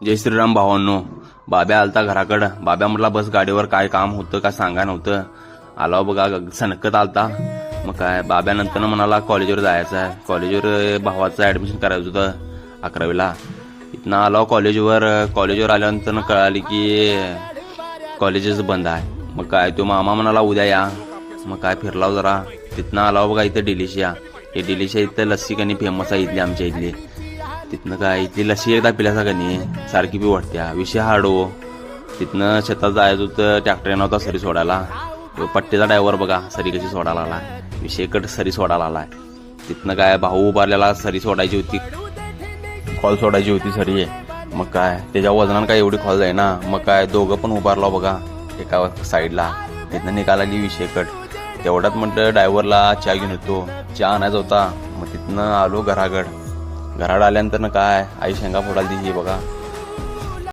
जय श्रीराम भावांनो. बाब्या आलता घराकडं. बाब्या म्हटला बस गाडीवर काय काम होतं का सांगा नव्हतं. आला बघा सणकत आलता. मग काय बाब्या नंतर म्हणाला कॉलेजवर जायचं आहे. कॉलेजवर भावाचं ऍडमिशन करायचं होतं 11वीला. इथनं आलो कॉलेजवर आल्यानंतर कळाली की कॉलेजच बंद आहे. मग काय तो मामा म्हणाला उद्या या. मग काय फिरलाव जरा. तिथनं आलो बघा इथं डिलिशिया. हे डिलिशिया इथं लस्सी कणी फेमस आहे इथली आमच्या इथली. तिथनं काय इथली लस्सी एकदा पिल्याचा कणी सारखी बी वाटत्या. विषय हाडो. तिथनं शेतात जायचं होतं. ट्रॅक्टर येणार होता सरी सोडायला. पट्टीचा ड्रायव्हर बघा सरी कशी सोडायला आलाय. विषयकट सरी सोडायला आलाय. तिथनं काय भाऊ उभारलेला सरी सोडायची होती. खोल सोडायची होती सरी. मग काय त्याच्या वजनानं काय एवढी खोल जाई ना. मग काय दोघं पण उभारलो बघा एका साईडला. तिथनं निघालेली विषयकट. तेवढ्यात म्हटलं ड्रायव्हरला चहा घेऊन येतो. चहा आणायचा होता. मग तिथनं आलो घराकडं आल्यानंतर काय आई शेंगा फोडायला ती बघा.